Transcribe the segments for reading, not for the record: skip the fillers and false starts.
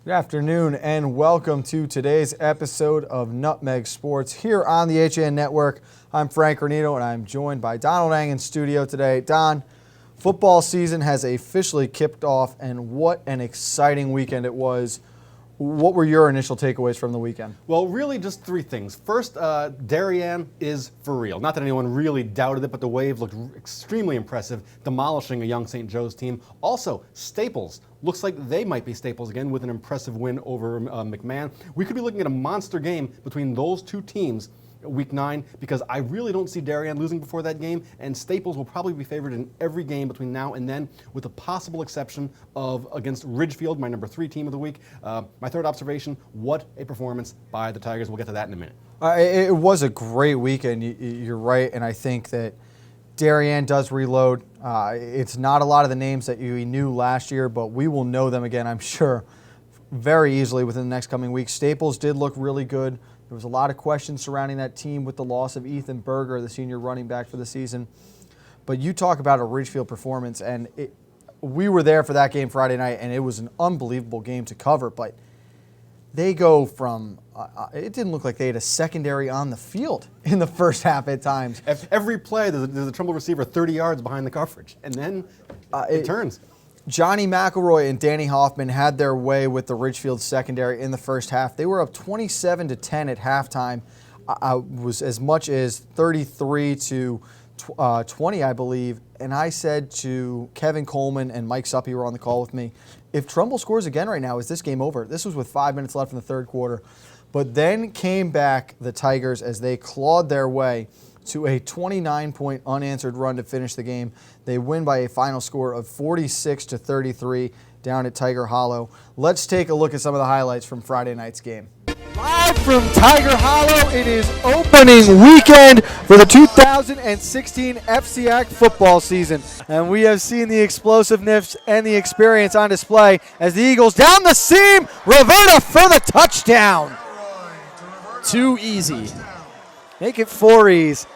Good afternoon and welcome to today's episode of Nutmeg Sports here on the HAN Network. I'm Frank Granito and I'm joined by Donald Eng in studio today. Don, football season has officially kicked off and what an exciting weekend it was. What were your initial takeaways from the weekend? Well, really just three things. First, Darien is for real. Not that anyone really doubted it, but the Wave looked extremely impressive, demolishing a young St. Joe's team. Also, Staples. Looks like they might be Staples again with an impressive win over McMahon. We could be looking at a monster game between those two teams Week 9 because I really don't see Darien losing before that game, and Staples will probably be favored in every game between now and then, with the possible exception of against Ridgefield, my number 3 team of the week. My third observation, what a performance by the Tigers. We'll get to that in a minute. It was a great weekend. You're right, and I think that Darien does reload. It's not a lot of the names that we knew last year, but we will know them again, I'm sure, very easily within the next coming weeks. Staples did look really good. There was a lot of questions surrounding that team with the loss of Ethan Berger, the senior running back for the season. But you talk about a Ridgefield performance, and we were there for that game Friday night, and it was an unbelievable game to cover. But they go from it didn't look like they had a secondary on the field in the first half at times. Every play, there's a Trumbull receiver 30 yards behind the coverage, and then it turns. Johnny McElroy and Danny Hoffman had their way with the Ridgefield secondary in the first half. They were up 27-10 at halftime. Was as much as 33-20, I believe. And I said to Kevin Coleman and Mike Suppy, who were on the call with me, if Trumbull scores again right now, is this game over? This was with 5 minutes left in the third quarter. But then came back the Tigers as they clawed their way to a 29-point unanswered run to finish the game. They win by a final score of 46-33 down at Tiger Hollow. Let's take a look at some of the highlights from Friday night's game. Live from Tiger Hollow, it is opening weekend for the 2016 FCIAC football season. And we have seen the explosiveness and the experience on display as the Eagles down the seam, Rivera for the touchdown. Too easy. Make it 4-ease.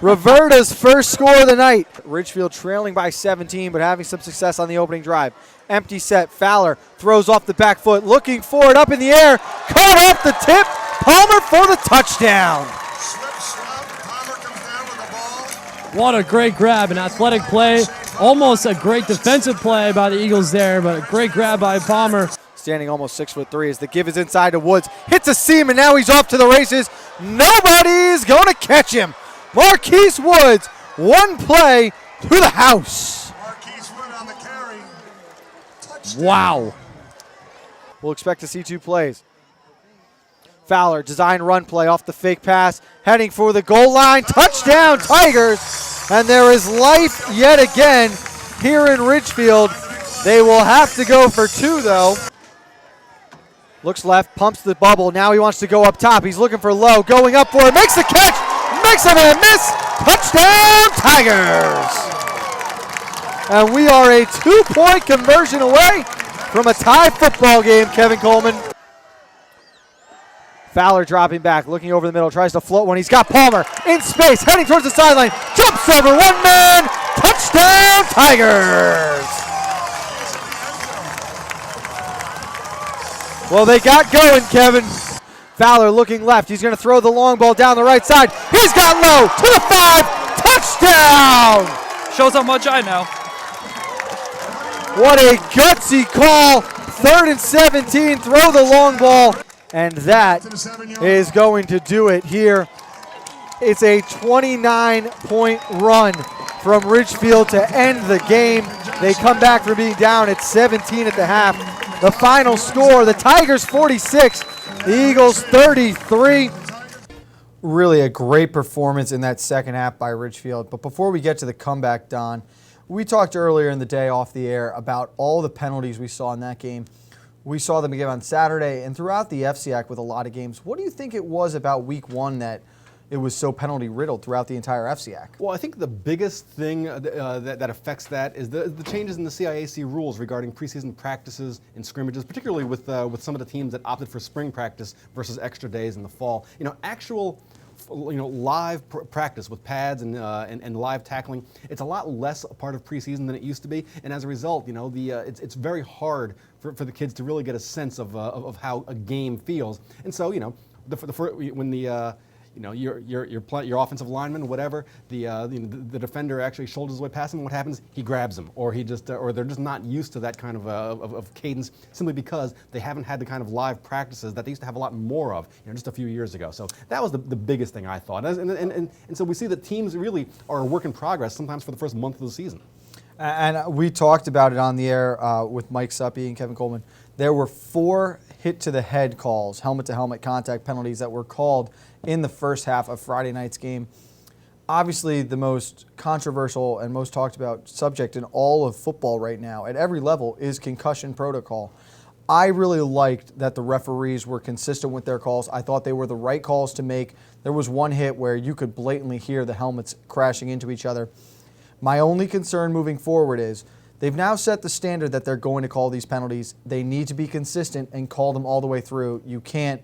Roberta's first score of the night. Ridgefield trailing by 17, but having some success on the opening drive. Empty set. Fowler throws off the back foot, looking for it up in the air. Caught off the tip. Palmer for the touchdown. Palmer comes down with the ball. What a great grab, an athletic play. Almost a great defensive play by the Eagles there, but a great grab by Palmer. Standing almost 6'3" as the give is inside to Woods. Hits a seam, and now he's off to the races. Nobody's going to catch him. Marquise Woods, one play to the house. Marquise Wood on the carry. Touchdown. Wow. We'll expect to see 2 plays. Fowler, design run play off the fake pass, heading for the goal line. Touchdown, Tigers. And there is life yet again here in Ridgefield. They will have to go for 2, though. Looks left, pumps the bubble. Now he wants to go up top. He's looking for Lowe, going up for it, makes the catch, makes it a miss. Touchdown, Tigers. And we are a 2-point conversion away from a tie football game, Kevin Coleman. Fowler dropping back, looking over the middle, tries to float one. He's got Palmer in space, heading towards the sideline. Jumps over one man. Touchdown, Tigers. Well, they got going, Kevin. Fowler looking left. He's going to throw the long ball down the right side. He's got Lowe to the 5. Touchdown! Shows how much I know. What a gutsy call. 3rd and 17. Throw the long ball. And that is going to do it here. It's a 29-point run from Ridgefield to end the game. They come back from being down at 17 at the half. The final score, the Tigers 46, the Eagles 33. Really a great performance in that second half by Ridgefield. But before we get to the comeback, Don, we talked earlier in the day off the air about all the penalties we saw in that game. We saw them again on Saturday and throughout the FCIAC with a lot of games. What do you think it was about Week 1 that it was so penalty riddled throughout the entire FCIAC? Well, I think the biggest thing that affects that is the changes in the CIAC rules regarding preseason practices and scrimmages, particularly with some of the teams that opted for spring practice versus extra days in the fall. You know, actual live practice with pads and live tackling. It's a lot less a part of preseason than it used to be, and as a result, it's very hard for the kids to really get a sense of how a game feels. And so, when your offensive lineman, whatever, the defender actually shoulders away past him. What happens? He grabs him, or or they're just not used to that kind of cadence, simply because they haven't had the kind of live practices that they used to have a lot more of, just a few years ago. So that was the biggest thing I thought, and so we see that teams really are a work in progress sometimes for the first month of the season. And we talked about it on the air with Mike Suppy and Kevin Coleman. There were 4 hit-to-the-head calls, helmet-to-helmet contact penalties that were called in the first half of Friday night's game. Obviously, the most controversial and most talked about subject in all of football right now at every level is concussion protocol. I really liked that the referees were consistent with their calls. I thought they were the right calls to make. There was one hit where you could blatantly hear the helmets crashing into each other. My only concern moving forward is they've now set the standard that they're going to call these penalties. They need to be consistent and call them all the way through. You can't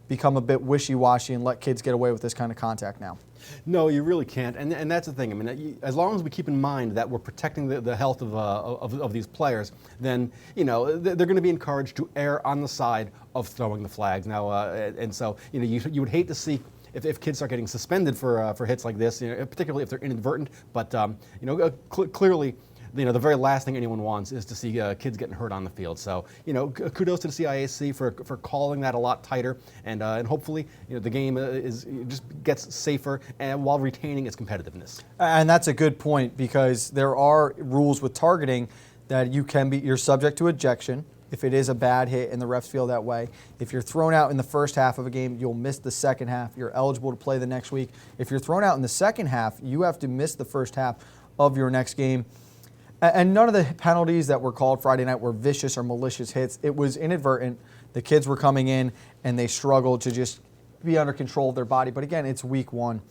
become a bit wishy-washy and let kids get away with this kind of contact now. No, you really can't, and that's the thing. I mean, as long as we keep in mind that we're protecting the health of these players, then they're going to be encouraged to err on the side of throwing the flags. Now, and so you would hate to see if kids start getting suspended for hits like this, particularly if they're inadvertent. But clearly, the very last thing anyone wants is to see kids getting hurt on the field. So, kudos to the CIAC for calling that a lot tighter, and hopefully, the game just gets safer and while retaining its competitiveness. And that's a good point, because there are rules with targeting that you're subject to ejection if it is a bad hit and the refs feel that way. If you're thrown out in the first half of a game, you'll miss the second half. You're eligible to play the next week. If you're thrown out in the second half, you have to miss the first half of your next game. And none of the penalties that were called Friday night were vicious or malicious hits. It was inadvertent. The kids were coming in and they struggled to just be under control of their body. But again, it's week 1.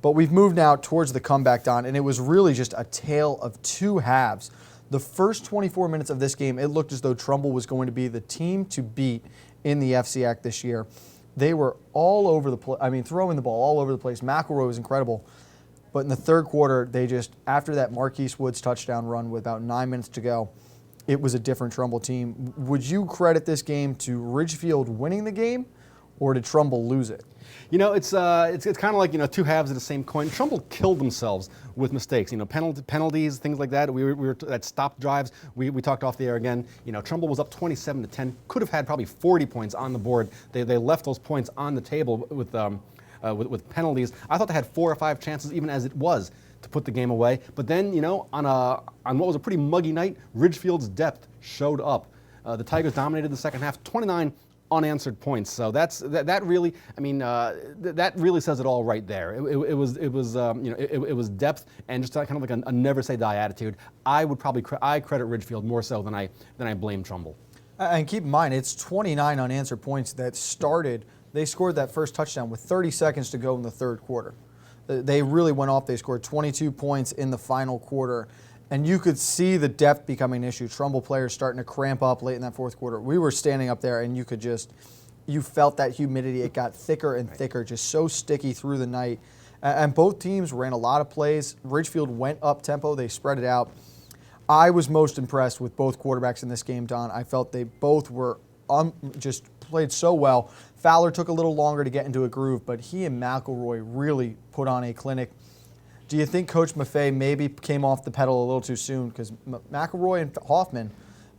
But we've moved now towards the comeback, Don, and it was really just a tale of 2 halves. The first 24 minutes of this game, it looked as though Trumbull was going to be the team to beat in the FCIAC this year. They were all over the place. I mean, throwing the ball all over the place. McElroy was incredible. But in the third quarter, after that Marquise Woods touchdown run with about 9 minutes to go, it was a different Trumbull team. Would you credit this game to Ridgefield winning the game, or did Trumbull lose it? It's kind of like 2 halves of the same coin. Trumbull killed themselves with mistakes. Penalties, things like that. We were that stop drives. We talked off the air again. Trumbull was up 27-10. Could have had probably 40 points on the board. They left those points on the table with penalties. I thought they had 4 or 5 chances, even as it was, to put the game away. But then, on what was a pretty muggy night, Ridgefield's depth showed up. The Tigers dominated the second half, 29 unanswered points. So that really, that really says it all right there. It was depth and just kind of like a never say die attitude. I credit Ridgefield more so than I blame Trumbull. And keep in mind, it's 29 unanswered points that started. They scored that first touchdown with 30 seconds to go in the third quarter. They really went off. They scored 22 points in the final quarter. And you could see the depth becoming an issue. Trumbull players starting to cramp up late in that fourth quarter. We were standing up there, and you felt that humidity. It got thicker and thicker, just so sticky through the night. And both teams ran a lot of plays. Ridgefield went up tempo. They spread it out. I was most impressed with both quarterbacks in this game, Don. I felt they both were just played so well. Fowler took a little longer to get into a groove, but he and McElroy really put on a clinic. Do you think Coach Maffei maybe came off the pedal a little too soon? Because McElroy and Hoffman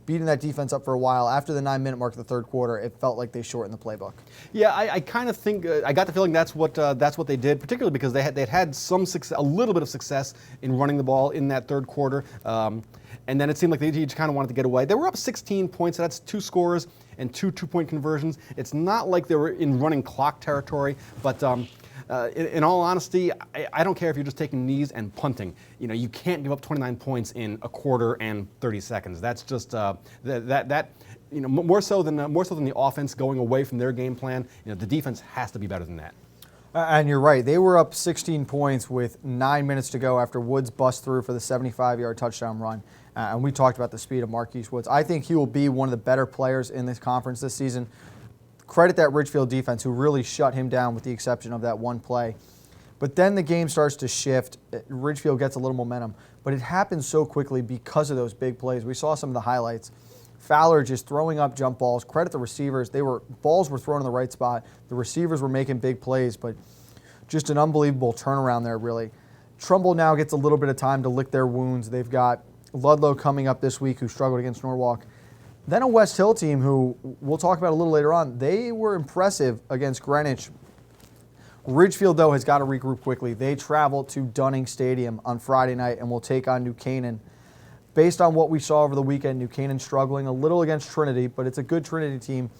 beating that defense up for a while. After the 9-minute mark of the third quarter, it felt like they shortened the playbook. Yeah, I kind of think I got the feeling that's what they did, particularly because they had some success, a little bit of success in running the ball in that third quarter, and then it seemed like they just kind of wanted to get away. They were up 16 points. So that's 2 scores and 2 2-point conversions. It's not like they were in running clock territory, but. In all honesty, I don't care if you're just taking knees and punting. You can't give up 29 points in a quarter and 30 seconds. That's just more so than the offense going away from their game plan. The defense has to be better than that. And you're right. They were up 16 points with 9 minutes to go after Woods bust through for the 75-yard touchdown run. And we talked about the speed of Marquise Woods. I think he will be one of the better players in this conference this season. Credit that Ridgefield defense who really shut him down with the exception of that one play. But then the game starts to shift. Ridgefield gets a little momentum, but it happens so quickly because of those big plays. We saw some of the highlights. Fowler just throwing up jump balls. Credit the receivers. Balls were thrown in the right spot. The receivers were making big plays, but just an unbelievable turnaround there, really. Trumbull now gets a little bit of time to lick their wounds. They've got Ludlow coming up this week, who struggled against Norwalk. Then a West Hill team who we'll talk about a little later on. They were impressive against Greenwich. Ridgefield, though, has got to regroup quickly. They travel to Dunning Stadium on Friday night and will take on New Canaan. Based on what we saw over the weekend, New Canaan struggling a little against Trinity, but it's a good Trinity team.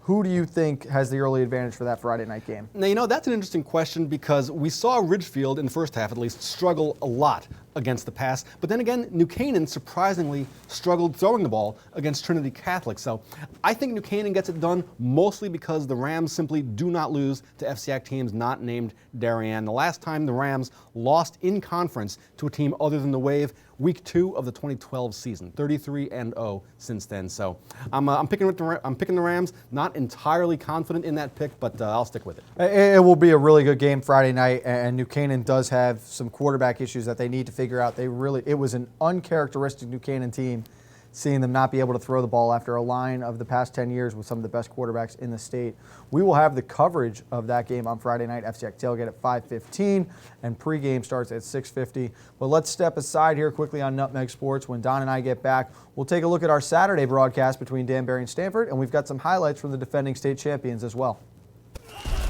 Who do you think has the early advantage for that Friday night game? Now, that's an interesting question because we saw Ridgefield, in the first half at least, struggle a lot against the pass. But then again, New Canaan surprisingly struggled throwing the ball against Trinity Catholic. So I think New Canaan gets it done mostly because the Rams simply do not lose to FCIAC teams not named Darien. The last time the Rams lost in conference to a team other than the Wave, week 2 of the 2012 season, 33-0 since then. So I'm picking the Rams. Not entirely confident in that pick, but I'll stick with it. It will be a really good game Friday night, and New Canaan does have some quarterback issues that they need to figure out. It was an uncharacteristic New Canaan team, seeing them not be able to throw the ball after a line of the past 10 years with some of the best quarterbacks in the state. We will have the coverage of that game on Friday night, FCIAC Tailgate at 5:15, and pregame starts at 6:50. But let's step aside here quickly on Nutmeg Sports. When Don and I get back, we'll take a look at our Saturday broadcast between Danbury and Stamford, and we've got some highlights from the defending state champions as well.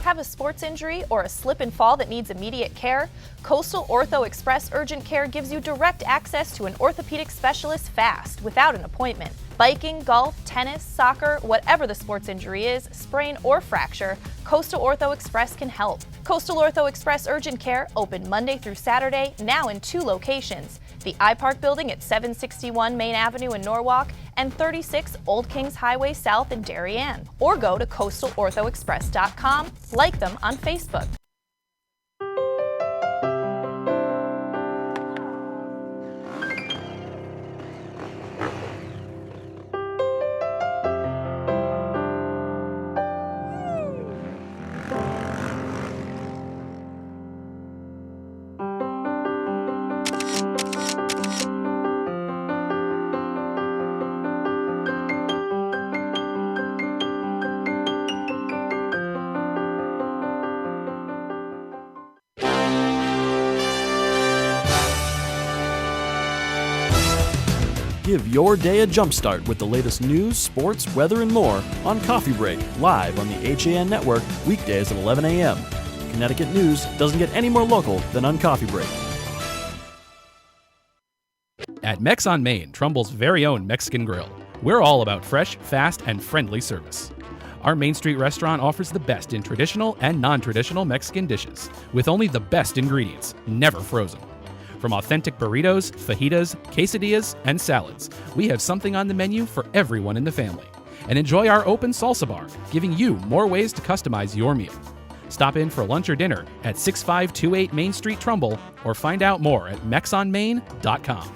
Have a sports injury or a slip and fall that needs immediate care? Coastal Ortho Express Urgent Care gives you direct access to an orthopedic specialist fast, without an appointment. Biking, golf, tennis, soccer, whatever the sports injury is, sprain or fracture, Coastal Ortho Express can help. Coastal Ortho Express Urgent Care, open Monday through Saturday, now in 2 locations. The iPark building at 761 Main Avenue in Norwalk and 36 Old Kings Highway South in Darien. Or go to coastalorthoexpress.com, like them on Facebook. Give your day a jumpstart with the latest news, sports, weather, and more on Coffee Break, live on the HAN Network, weekdays at 11 a.m. Connecticut news doesn't get any more local than on Coffee Break. At Mex on Main, Trumbull's very own Mexican grill, we're all about fresh, fast, and friendly service. Our Main Street restaurant offers the best in traditional and non-traditional Mexican dishes, with only the best ingredients, never frozen. From authentic burritos, fajitas, quesadillas, and salads, we have something on the menu for everyone in the family. And enjoy our open salsa bar, giving you more ways to customize your meal. Stop in for lunch or dinner at 6528 Main Street, Trumbull, or find out more at mexonmain.com.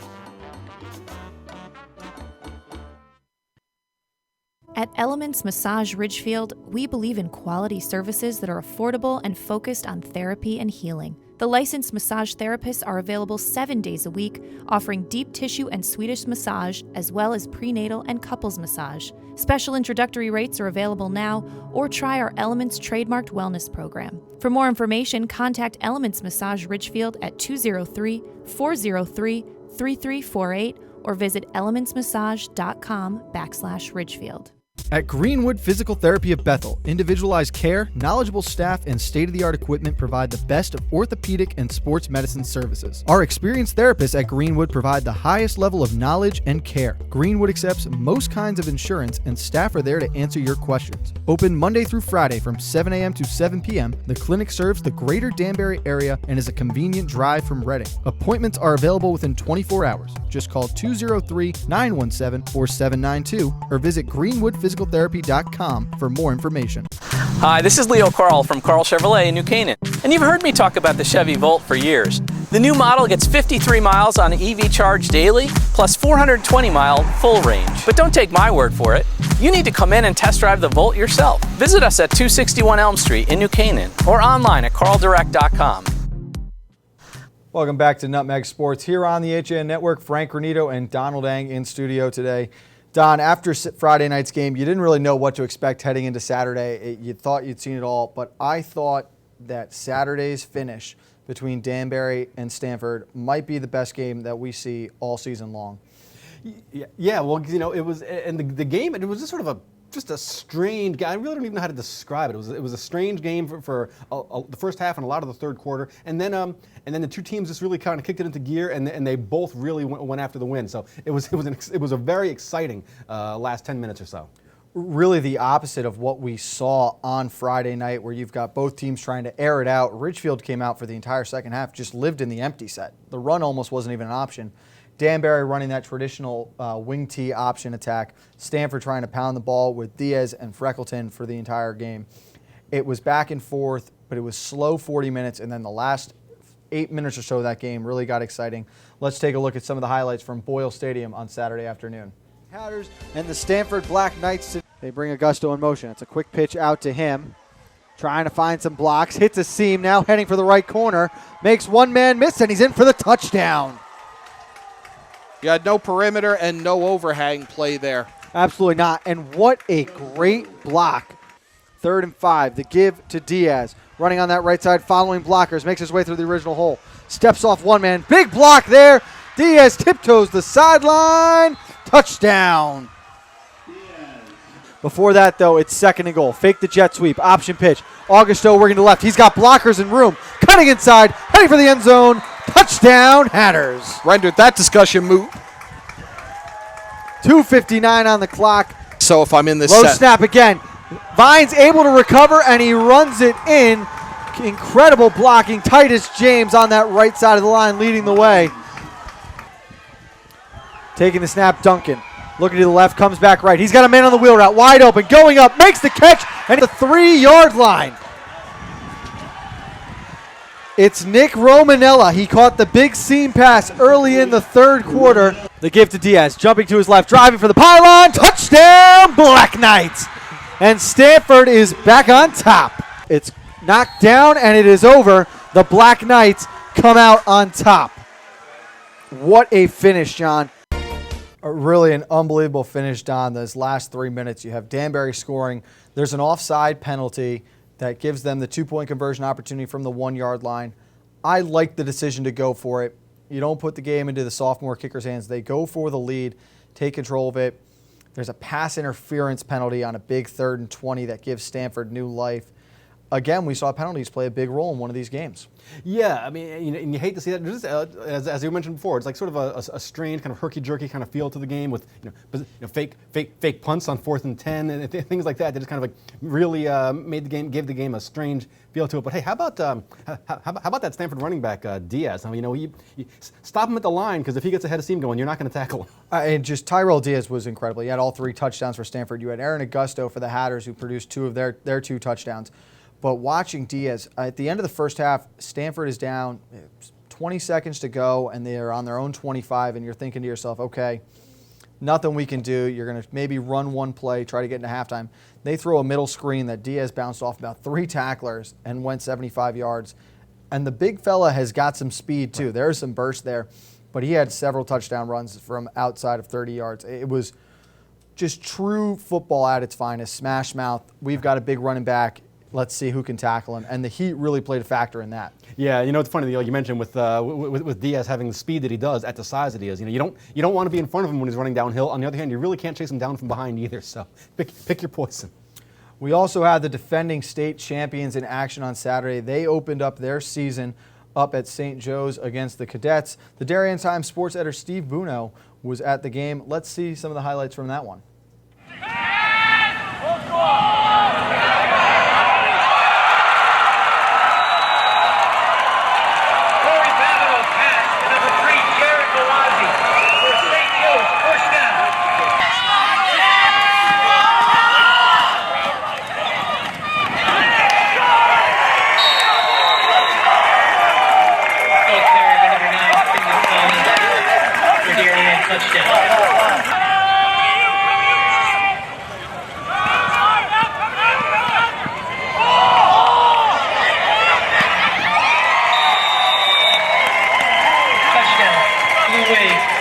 At Elements Massage Ridgefield, we believe in quality services that are affordable and focused on therapy and healing. The licensed massage therapists are available 7 days a week, offering deep tissue and Swedish massage, as well as prenatal and couples massage. Special introductory rates are available now, or try our Elements trademarked wellness program. For more information, contact Elements Massage Ridgefield at 203-403-3348 or visit elementsmassage.com/Ridgefield. At Greenwood Physical Therapy of Bethel, individualized care, knowledgeable staff, and state-of-the-art equipment provide the best of orthopedic and sports medicine services. Our experienced therapists at Greenwood provide the highest level of knowledge and care. Greenwood accepts most kinds of insurance, and staff are there to answer your questions. Open Monday through Friday from 7 a.m. to 7 p.m., the clinic serves the greater Danbury area and is a convenient drive from Reading. Appointments are available within 24 hours. Just call 203-917-4792 or visit greenwoodphysicaltherapy.com for more information. Hi, this is Leo Carl from Carl Chevrolet in New Canaan, and you've heard me talk about the Chevy Volt for years. The new model gets 53 miles on EV charge daily, plus 420-mile full range. But don't take my word for it. You need to come in and test drive the Volt yourself. Visit us at 261 Elm Street in New Canaan or online at carldirect.com. Welcome back to Nutmeg Sports here on the HAN Network. Frank Granito and Donald Eng in studio today. Don, after Friday night's game, you didn't really know what to expect heading into Saturday. You thought you'd seen it all, but I thought that Saturday's finish between Danbury and Stamford might be the best game that we see all season long. Yeah, well, you know, it was, and the game, it was just sort of just a strange game. I really don't even know how to describe it. It was a strange game for the first half and a lot of the third quarter, and then the two teams just really kind of kicked it into gear, and they both really went after the win. So it was a very exciting last 10 minutes or so. Really the opposite of what we saw on Friday night, where you've got both teams trying to air it out. Ridgefield came out for the entire second half, just lived in the empty set. The run almost wasn't even an option. Danbury running that traditional wing tee option attack. Stamford trying to pound the ball with Diaz and Freckleton for the entire game. It was back and forth, but it was slow 40 minutes, and then the last 8 minutes or so of that game really got exciting. Let's take a look at some of the highlights from Boyle Stadium on Saturday afternoon. Hatters and the Stamford Black Knights, they bring Augusto in motion. It's a quick pitch out to him. Trying to find some blocks, hits a seam, now heading for the right corner. Makes one man miss, and he's in for the touchdown. You had no perimeter and no overhang play there. Absolutely not. And what a great block. 3rd and 5. The give to Diaz. Running on that right side, following blockers. Makes his way through the original hole. Steps off one man. Big block there. Diaz tiptoes the sideline. Touchdown. Before that, though, it's 2nd and goal. Fake the jet sweep. Option pitch. Augusto working to left. He's got blockers and room. Cutting inside. Heading for the end zone. Touchdown, Hatters. Rendered that discussion moot. 2:59 on the clock. So if I'm in this low set. snap again. Vine's able to recover, and he runs it in. Incredible blocking. Titus James on that right side of the line leading the way. Taking the snap, Duncan. Looking to the left, comes back right. He's got a man on the wheel route, wide open, going up, makes the catch, and the 3-yard line. It's Nick Romanella. He caught the big seam pass early in the third quarter. The give to Diaz, jumping to his left, driving for the pylon. Touchdown, Black Knights. And Stamford is back on top. It's knocked down, and it is over. The Black Knights come out on top. What a finish, John. Really an unbelievable finish, Don. Those last 3 minutes, you have Danbury scoring. There's an offside penalty that gives them the 2-point conversion opportunity from the 1-yard line. I like the decision to go for it. You don't put the game into the sophomore kicker's hands. They go for the lead, take control of it. There's a pass interference penalty on a big 3rd and 20 that gives Stamford new life. Again, we saw penalties play a big role in one of these games. Yeah, I mean, and you hate to see that. Just, as you mentioned before, it's like sort of a strange kind of herky-jerky kind of feel to the game with fake punts on 4th and 10 and things like that. They just kind of like really gave the game a strange feel to it. But hey, how about that Stanford running back Diaz? I mean, you stop him at the line, because if he gets ahead of steam going, you're not going to tackle him. And just Tyrell Diaz was incredible. He had all 3 touchdowns for Stanford. You had Aaron Augusto for the Hatters, who produced 2 of their 2 touchdowns. But watching Diaz, at the end of the first half, Stanford is down, 20 seconds to go, and they're on their own 25, and you're thinking to yourself, okay, nothing we can do. You're going to maybe run one play, try to get into halftime. They throw a middle screen that Diaz bounced off about 3 tacklers and went 75 yards. And the big fella has got some speed, too. There's some burst there, but he had several touchdown runs from outside of 30 yards. It was just true football at its finest, smash mouth. We've got a big running back. Let's see who can tackle him. And the heat really played a factor in that. Yeah, you know, it's funny, you mentioned with Diaz having the speed that he does at the size that he is. You know, you don't want to be in front of him when he's running downhill. On the other hand, you really can't chase him down from behind either. So pick your poison. We also had the defending state champions in action on Saturday. They opened up their season up at St. Joe's against the Cadets. The Darien-St sports editor Steve Buno was at the game. Let's see some of the highlights from that one. away.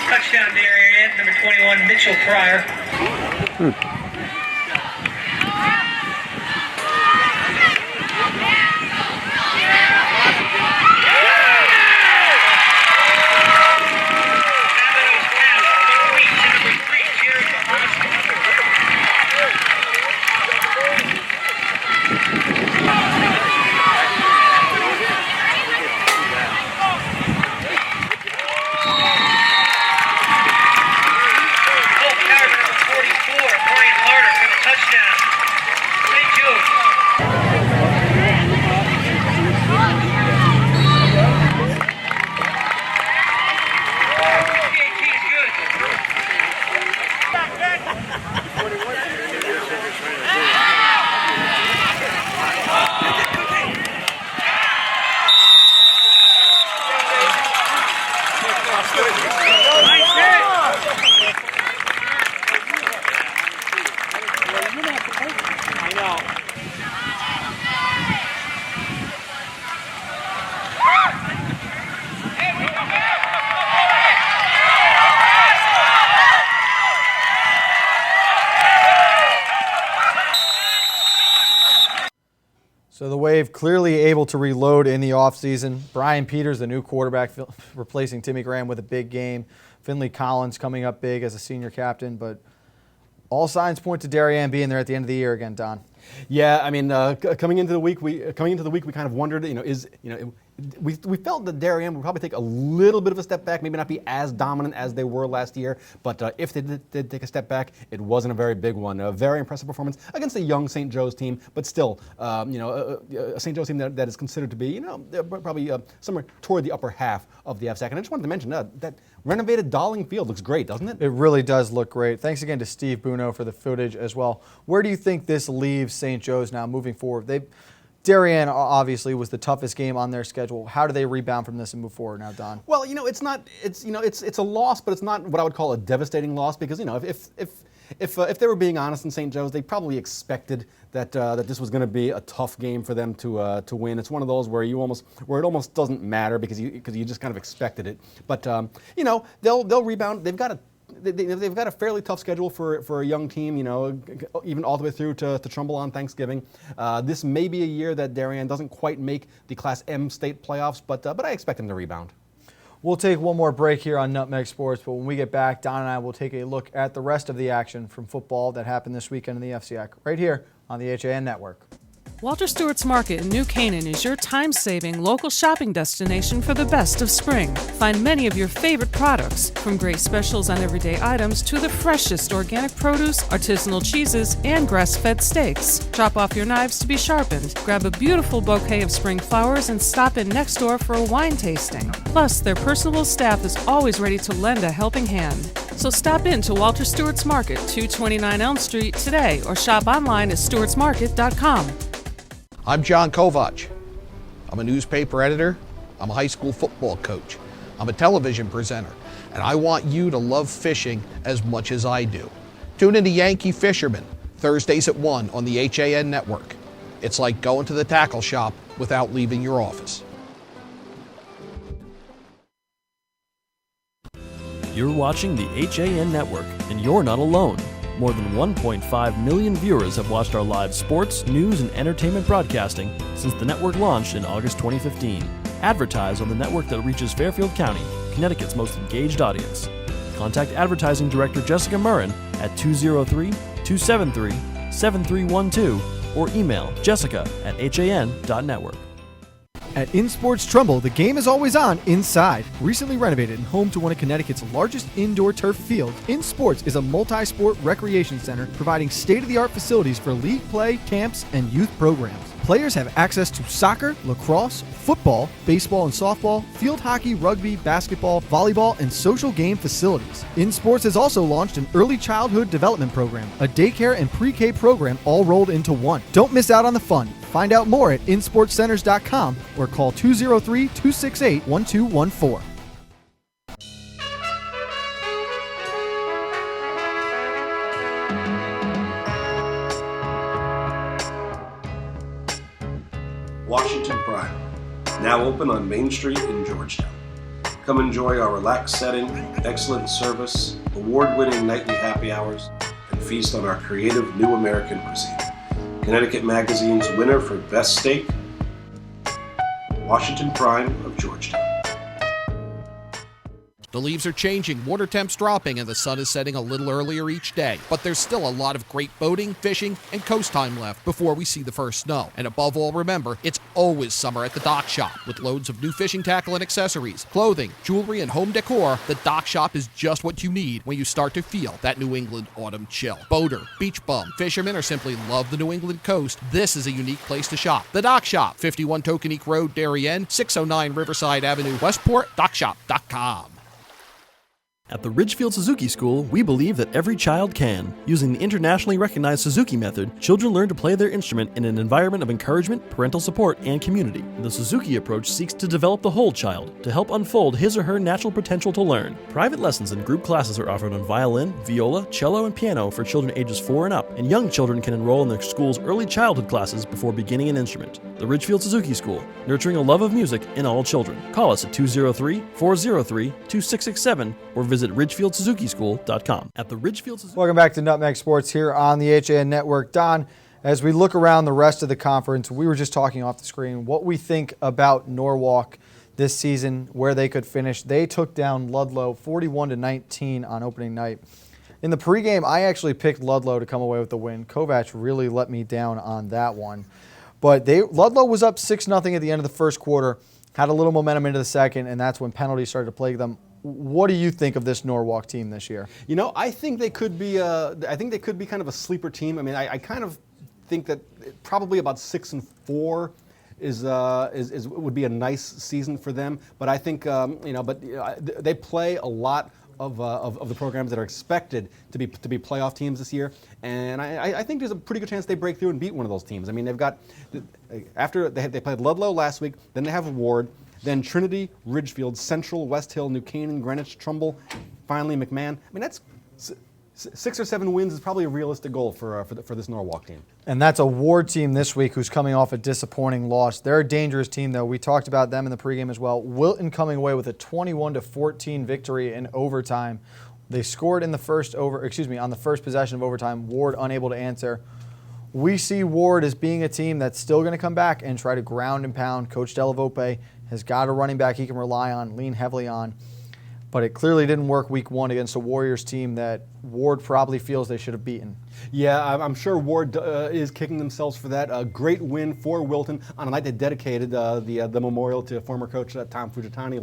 Touchdown, Darien, number 21, Mitchell Pryor. So the Wave clearly able to reload in the offseason. Brian Peters, the new quarterback, replacing Timmy Graham with a big game. Finley Collins coming up big as a senior captain, but all signs point to Darien being there at the end of the year again, Don. Yeah, I mean, coming into the week, we kind of wondered, we felt that Darien would probably take a little bit of a step back, maybe not be as dominant as they were last year, but if they did take a step back, it wasn't a very big one. A very impressive performance against a young St. Joe's team, but still, a St. Joe's team that is considered to be, probably somewhere toward the upper half of the FCIAC. And I just wanted to mention that renovated Donald Eng Field looks great, doesn't it? It really does look great. Thanks again to Steve Buno for the footage as well. Where do you think this leaves St. Joe's now moving forward? Darien obviously was the toughest game on their schedule. How do they rebound from this and move forward now, Don? Well, it's a loss, but it's not what I would call a devastating loss because if they were being honest in St. Joe's, they probably expected that this was going to be a tough game for them to win. It's one of those where it almost doesn't matter because you just kind of expected it. But they'll rebound. They've got a fairly tough schedule for a young team, even all the way through to Trumbull on Thanksgiving. This may be a year that Darien doesn't quite make the Class M state playoffs, but I expect them to rebound. We'll take one more break here on Nutmeg Sports, but when we get back, Don and I will take a look at the rest of the action from football that happened this weekend in the FCIAC, right here on the HAN Network. Walter Stewart's Market in New Canaan is your time-saving local shopping destination for the best of spring. Find many of your favorite products, from great specials on everyday items to the freshest organic produce, artisanal cheeses, and grass-fed steaks. Drop off your knives to be sharpened, grab a beautiful bouquet of spring flowers, and stop in next door for a wine tasting. Plus, their personable staff is always ready to lend a helping hand. So stop in to Walter Stewart's Market, 229 Elm Street today, or shop online at stewartsmarket.com. I'm John Kovach. I'm a newspaper editor. I'm a high school football coach. I'm a television presenter. And I want you to love fishing as much as I do. Tune in to Yankee Fisherman, Thursdays at 1 on the HAN Network. It's like going to the tackle shop without leaving your office. You're watching the HAN Network, and you're not alone. More than 1.5 million viewers have watched our live sports, news, and entertainment broadcasting since the network launched in August 2015. Advertise on the network that reaches Fairfield County, Connecticut's most engaged audience. Contact Advertising Director Jessica Murrin at 203-273-7312 or email jessica@han.network. At Ridgefield-Trumbull, the game is always on inside. Recently renovated and home to one of Connecticut's largest indoor turf fields, InSports is a multi-sport recreation center providing state-of-the-art facilities for league play, camps, and youth programs. Players have access to soccer, lacrosse, football, baseball and softball, field hockey, rugby, basketball, volleyball, and social game facilities. InSports has also launched an early childhood development program, a daycare and pre-K program all rolled into one. Don't miss out on the fun. Find out more at insportscenters.com or call 203-268-1214. Washington Prime, now open on Main Street in Georgetown. Come enjoy our relaxed setting, excellent service, award-winning nightly happy hours, and feast on our creative new American cuisine. Connecticut Magazine's winner for Best Steak, Washington Prime of Georgetown. The leaves are changing, water temps dropping, and the sun is setting a little earlier each day. But there's still a lot of great boating, fishing, and coast time left before we see the first snow. And above all, remember, it's always summer at the Dock Shop. With loads of new fishing tackle and accessories, clothing, jewelry, and home decor, the Dock Shop is just what you need when you start to feel that New England autumn chill. Boater, beach bum, fisherman, or simply love the New England coast, this is a unique place to shop. The Dock Shop, 51 Tokenique Road, Darien, 609 Riverside Avenue, Westport, dockshop.com. At the Ridgefield Suzuki School, we believe that every child can. Using the internationally recognized Suzuki method, children learn to play their instrument in an environment of encouragement, parental support, and community. The Suzuki approach seeks to develop the whole child, to help unfold his or her natural potential to learn. Private lessons and group classes are offered on violin, viola, cello, and piano for children ages 4 and up, and young children can enroll in their school's early childhood classes before beginning an instrument. The Ridgefield Suzuki School, nurturing a love of music in all children. Call us at 203-403-2667 or visit ridgefieldsuzuki.com. At the Ridgefield Suzuki. Welcome back to Nutmeg Sports here on the HAN Network. Don, as we look around the rest of the conference, we were just talking off the screen what we think about Norwalk this season, where they could finish. They took down Ludlow 41-19 on opening night. In the pregame, I actually picked Ludlow to come away with the win. Kovac really let me down on that one. But Ludlow was up 6-0 at the end of the first quarter, had a little momentum into the second, and that's when penalties started to plague them. What do you think of this Norwalk team this year? You know, I think they could be. I think they could be kind of a sleeper team. I mean, I kind of think that probably about 6-4 would be a nice season for them. But I think they play a lot of the programs that are expected to be playoff teams this year, and I think there's a pretty good chance they break through and beat one of those teams. I mean, they've got after they played Ludlow last week, then they have Ward. Then Trinity, Ridgefield, Central, West Hill, New Canaan, Greenwich-Trumbull, finally McMahon. I mean, that's 6 or 7 wins is probably a realistic goal for this Norwalk team. And that's a Ward team this week who's coming off a disappointing loss. They're a dangerous team, though. We talked about them in the pregame as well. Wilton coming away with a 21-14 victory in overtime. They scored in the on the first possession of overtime. Ward unable to answer. We see Ward as being a team that's still going to come back and try to ground and pound. Coach Delavope has got a running back he can rely on, lean heavily on. But it clearly didn't work week 1 against a Warriors team that Ward probably feels they should have beaten. Yeah, I'm sure Ward is kicking themselves for that. A great win for Wilton on a night they dedicated the memorial to former coach Tom Fujitani,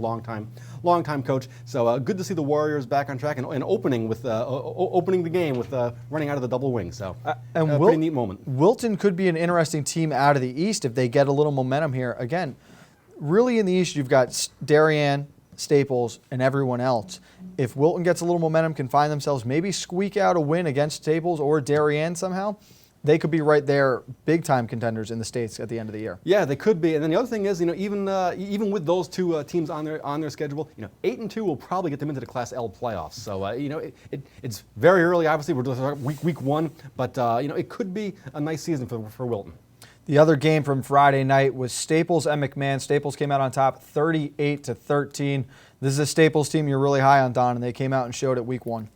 longtime coach. So good to see the Warriors back on track and opening the game with running out of the double wing. So pretty neat moment. Wilton could be an interesting team out of the East if they get a little momentum here. Again, really in the East you've got Darien, Staples, and everyone else. If Wilton gets a little momentum, can find themselves maybe squeak out a win against Staples or Darien somehow, they could be right there, big-time contenders in the States at the end of the year. Yeah, they could be. And then the other thing is, even with those two teams on their schedule, 8-2 will probably get them into the Class L playoffs. So it's very early. Obviously, we're just week 1, but it could be a nice season for Wilton. The other game from Friday night was Staples and McMahon. Staples came out on top 38-13. This is a Staples team you're really high on, Don, and they came out and showed it week 1.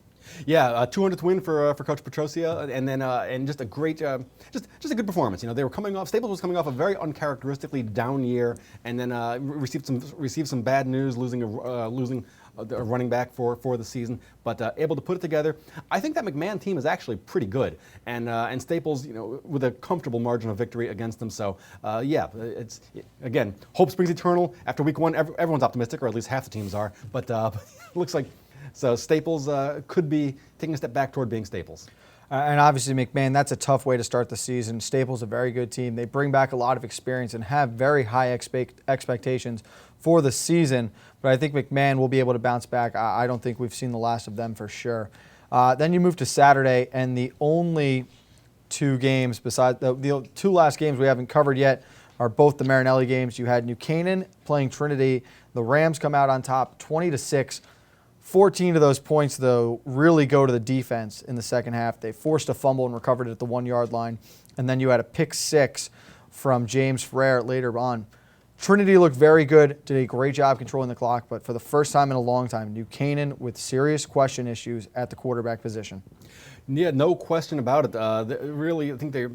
Yeah, 200th win for Coach Petrosia, and then and just a great, just a good performance. They were coming off. Staples was coming off a very uncharacteristically down year, and then received some bad news, losing a running back for the season, but able to put it together. I think that McMahon team is actually pretty good, and Staples, with a comfortable margin of victory against them. So yeah, it's again, hope springs eternal. After week one, everyone's optimistic, or at least half the teams are, but it looks like. So Staples could be taking a step back toward being Staples. And obviously McMahon, that's a tough way to start the season. Staples a very good team. They bring back a lot of experience and have very high expectations for the season. But I think McMahon will be able to bounce back. I don't think we've seen the last of them for sure. Then you move to Saturday, and the only two games besides the two last games we haven't covered yet are both the Marinelli games. You had New Canaan playing Trinity. The Rams come out on top 20-6. 14 of those points, though, really go to the defense in the second half. They forced a fumble and recovered it at the 1-yard line. And then you had a pick six from James Ferrer later on. Trinity looked very good, did a great job controlling the clock, but for the first time in a long time, New Canaan with serious question issues at the quarterback position. Yeah, no question about it. Really, I think they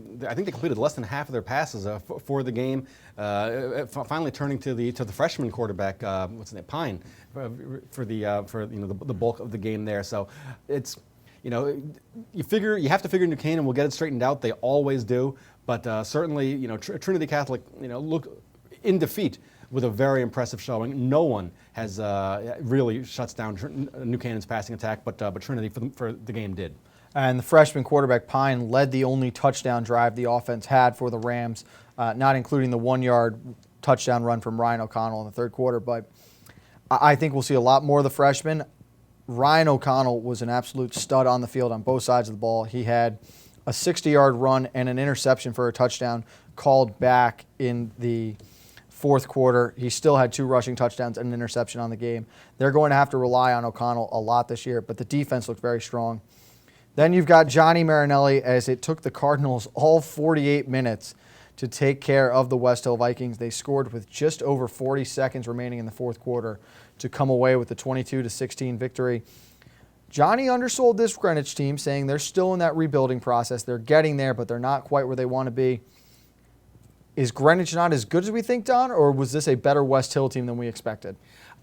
completed less than half of their passes for the game. Finally, turning to the freshman quarterback, what's his name, Pine, for the bulk of the game there. So it's you have to figure New Canaan will get it straightened out. They always do, but certainly Trinity Catholic look in defeat with a very impressive showing. No one has really shuts down New Canaan's passing attack, but Trinity for the game did. And the freshman quarterback, Pine, led the only touchdown drive the offense had for the Rams, not including the 1-yard touchdown run from Ryan O'Connell in the third quarter. But I think we'll see a lot more of the freshmen. Ryan O'Connell was an absolute stud on the field on both sides of the ball. He had a 60-yard run and an interception for a touchdown called back in the fourth quarter. He still had 2 rushing touchdowns and an interception on the game. They're going to have to rely on O'Connell a lot this year, but the defense looked very strong. Then you've got Johnny Marinelli, as it took the Cardinals all 48 minutes to take care of the West Hill Vikings. They scored with just over 40 seconds remaining in the fourth quarter to come away with the 22-16 victory. Johnny undersold this Greenwich team, saying they're still in that rebuilding process. They're getting there, but they're not quite where they want to be. Is Greenwich not as good as we think, Don, or was this a better West Hill team than we expected?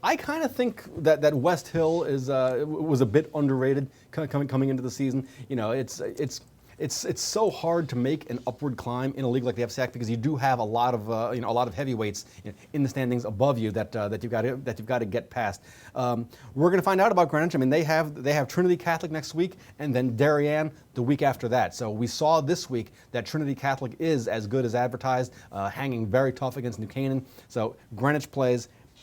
I kind of think that West Hill was a bit underrated coming into the season. It's so hard to make an upward climb in a league like the FCIAC because you do have a lot of heavyweights in the standings above you that you've got to get past. We're going to find out about Greenwich. I mean, they have Trinity Catholic next week and then Darien the week after that. So we saw this week that Trinity Catholic is as good as advertised, hanging very tough against New Canaan. So Greenwich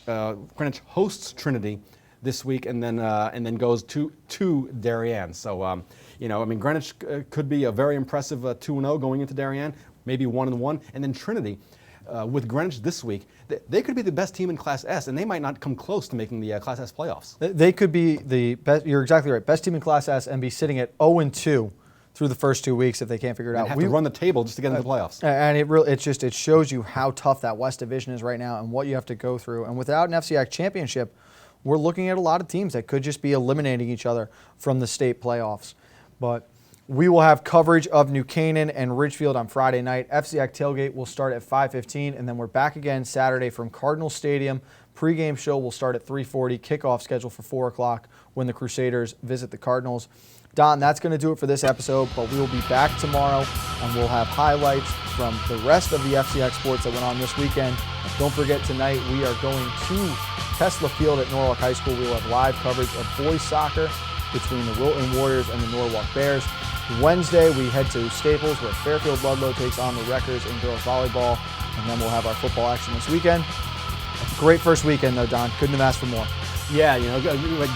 Greenwich hosts Trinity this week and then goes to Darien. So Greenwich could be a very impressive 2-0 going into Darien, maybe 1-1, and then Trinity with Greenwich this week. They could be the best team in Class S, and they might not come close to making the Class S playoffs. They could be the best. You're exactly right. Best team in Class S and be sitting at 0-2 through the first 2 weeks if they can't figure it out. Have to run the table just to get into the playoffs. And it shows you how tough that West Division is right now and what you have to go through. And without an FCIAC championship, we're looking at a lot of teams that could just be eliminating each other from the state playoffs. But we will have coverage of New Canaan and Ridgefield on Friday night. FCIAC tailgate will start at 5:15, and then we're back again Saturday from Cardinal Stadium. Pre-game show will start at 3:40. Kickoff scheduled for 4 o'clock when the Crusaders visit the Cardinals. Don, that's going to do it for this episode, but we will be back tomorrow, and we'll have highlights from the rest of the FCIAC sports that went on this weekend. Don't forget, tonight we are going to Tesla Field at Norwalk High School. We will have live coverage of boys soccer between the Wilton Warriors and the Norwalk Bears. Wednesday, we head to Staples, where Fairfield Ludlow takes on the Wreckers in girls volleyball, and then we'll have our football action this weekend. Great first weekend, though, Don. Couldn't have asked for more. Yeah,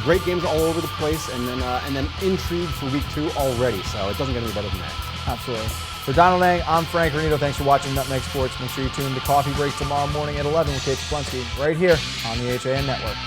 great games all over the place, and then intrigue for week 2 already. So it doesn't get any better than that. Absolutely. For Donald Eng, I'm Frank Granito. Thanks for watching Nutmeg Sports. Make sure you tune in to Coffee Break tomorrow morning at 11 with Kate Splenski right here on the HAN Network.